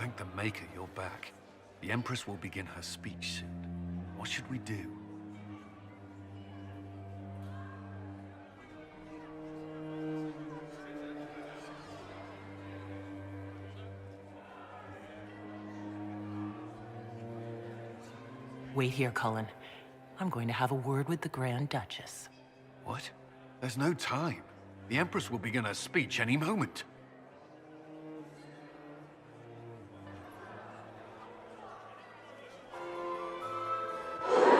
Thank the Maker you're back. The Empress will begin her speech soon. What should we do? Wait here, Cullen. I'm going to have a word with the Grand Duchess. What? There's no time. The Empress will begin her speech any moment.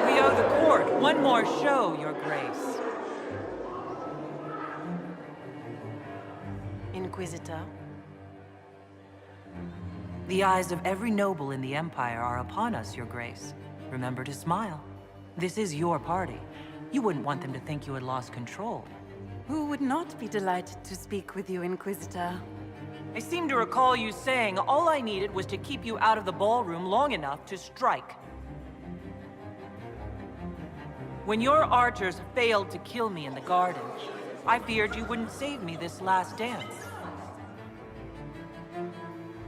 We owe the court one more show, Your Grace. Inquisitor? The eyes of every noble in the Empire are upon us, Your Grace. Remember to smile. This is your party. You wouldn't want them to think you had lost control. Who would not be delighted to speak with you, Inquisitor? I seem to recall you saying all I needed was to keep you out of the ballroom long enough to strike. When your archers failed to kill me in the garden, I feared you wouldn't save me this last dance.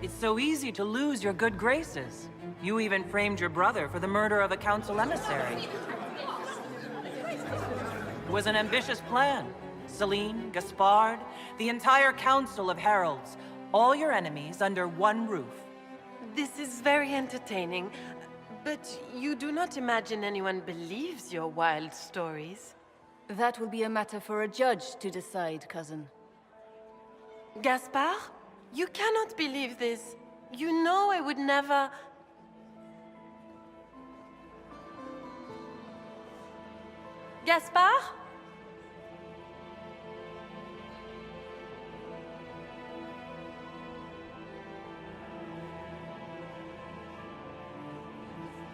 It's so easy to lose your good graces. You even framed your brother for the murder of a council emissary. It was an ambitious plan. Celine, Gaspard, the entire council of heralds, all your enemies under one roof. This is very entertaining, but you do not imagine anyone believes your wild stories? That will be a matter for a judge to decide, cousin. Gaspard? You cannot believe this. You know I would never... Gaspard?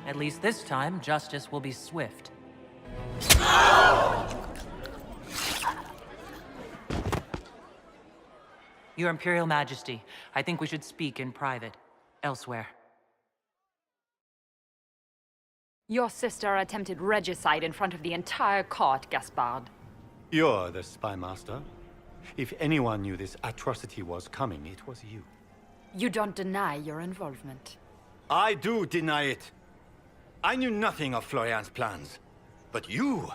At least this time, justice will be swift. Your Imperial Majesty, I think we should speak in private, elsewhere. Your sister attempted regicide in front of the entire court, Gaspard. You're the spy master. If anyone knew this atrocity was coming, it was you. You don't deny your involvement. I do deny it. I knew nothing of Florian's plans. But you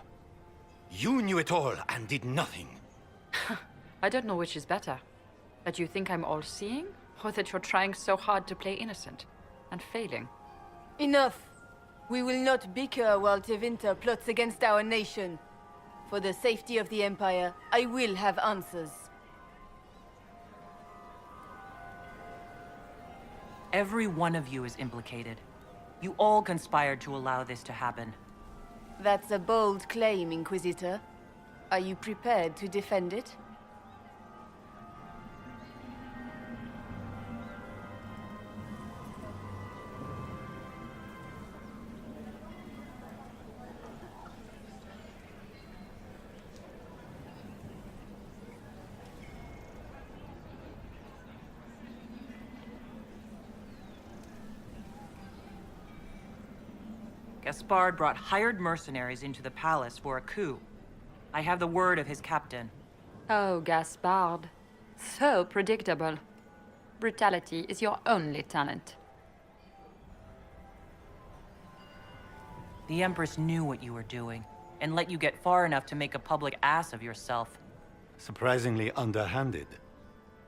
knew it all and did nothing. I don't know which is better. That you think I'm all-seeing, or that you're trying so hard to play innocent and failing? Enough! We will not bicker while Tevinter plots against our nation. For the safety of the Empire, I will have answers. Every one of you is implicated. You all conspired to allow this to happen. That's a bold claim, Inquisitor. Are you prepared to defend it? Gaspard brought hired mercenaries into the palace for a coup. I have the word of his captain. Oh, Gaspard. So predictable. Brutality is your only talent. The Empress knew what you were doing, and let you get far enough to make a public ass of yourself. Surprisingly underhanded.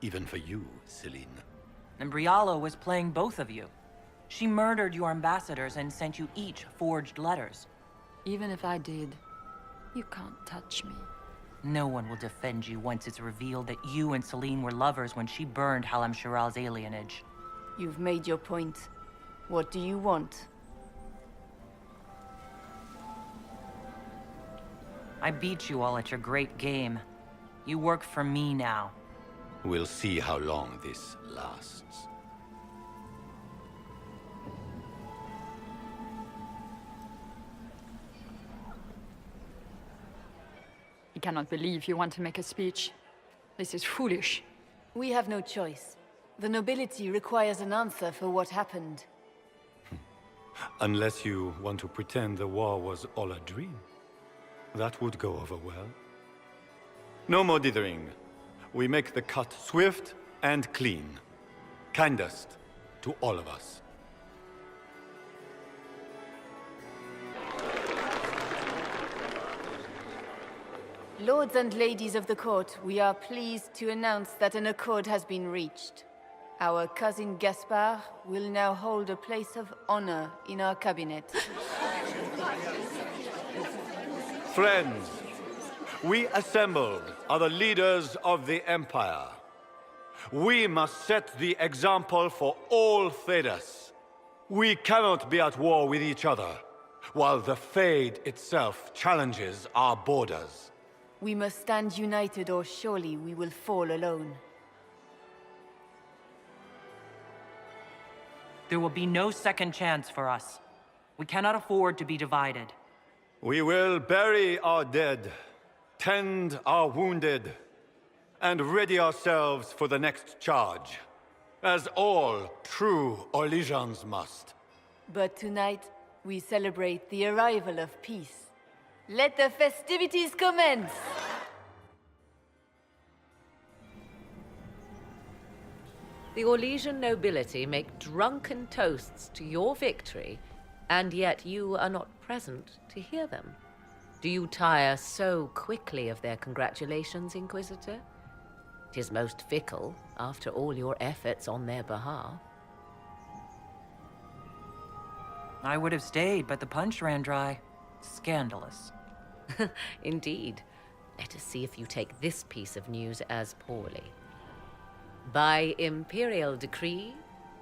Even for you, Celine. And Brialo was playing both of you. She murdered your ambassadors and sent you each forged letters. Even if I did, you can't touch me. No one will defend you once it's revealed that you and Celine were lovers when she burned Halam Shiral's alienage. You've made your point. What do you want? I beat you all at your great game. You work for me now. We'll see how long this lasts. I cannot believe you want to make a speech. This is foolish. We have no choice. The nobility requires an answer for what happened. Unless you want to pretend the war was all a dream. That would go over well. No more dithering. We make the cut swift and clean. Kindest to all of us. Lords and ladies of the court, we are pleased to announce that an accord has been reached. Our cousin Gaspard will now hold a place of honor in our cabinet. Friends, we assembled are the leaders of the Empire. We must set the example for all Thedas. We cannot be at war with each other, while the Fade itself challenges our borders. We must stand united or surely we will fall alone. There will be no second chance for us. We cannot afford to be divided. We will bury our dead, tend our wounded, and ready ourselves for the next charge, as all true Orlesians must. But tonight, we celebrate the arrival of peace. Let the festivities commence! The Orlesian nobility make drunken toasts to your victory, and yet you are not present to hear them. Do you tire so quickly of their congratulations, Inquisitor? 'Tis most fickle, after all your efforts on their behalf. I would have stayed, but the punch ran dry. Scandalous. Indeed. Let us see if you take this piece of news as poorly. By imperial decree,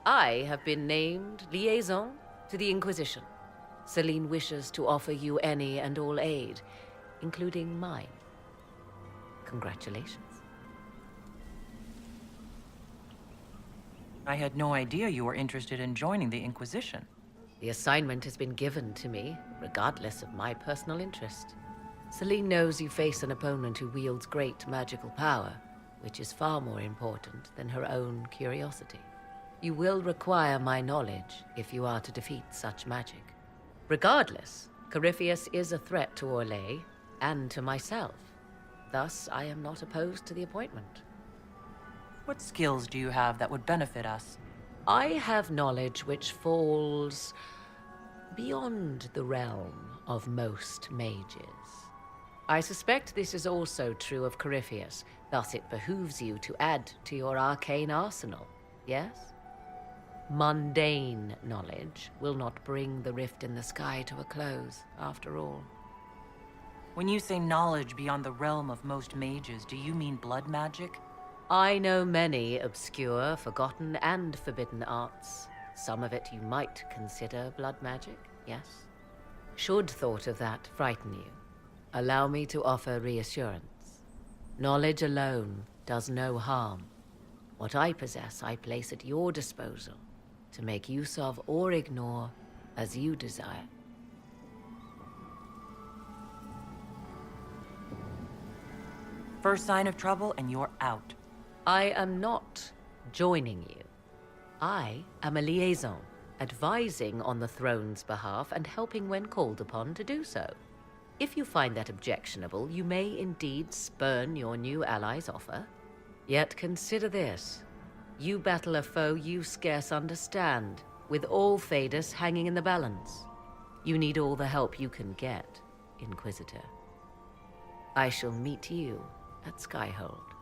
I have been named liaison to the Inquisition. Celine wishes to offer you any and all aid, including mine. Congratulations. I had no idea you were interested in joining the Inquisition. The assignment has been given to me, regardless of my personal interest. Celine knows you face an opponent who wields great magical power, which is far more important than her own curiosity. You will require my knowledge if you are to defeat such magic. Regardless, Corypheus is a threat to Orlais and to myself. Thus, I am not opposed to the appointment. What skills do you have that would benefit us? I have knowledge which falls beyond the realm of most mages. I suspect this is also true of Corypheus, thus it behooves you to add to your arcane arsenal, yes? Mundane knowledge will not bring the rift in the sky to a close, after all. When you say knowledge beyond the realm of most mages, do you mean blood magic? I know many obscure, forgotten, and forbidden arts. Some of it you might consider blood magic, yes? Should thought of that frighten you, allow me to offer reassurance. Knowledge alone does no harm. What I possess, I place at your disposal to make use of or ignore as you desire. First sign of trouble and you're out. I am not joining you. I am a liaison, advising on the throne's behalf and helping when called upon to do so. If you find that objectionable, you may indeed spurn your new ally's offer. Yet consider this. You battle a foe you scarce understand, with all Thedas hanging in the balance. You need all the help you can get, Inquisitor. I shall meet you at Skyhold.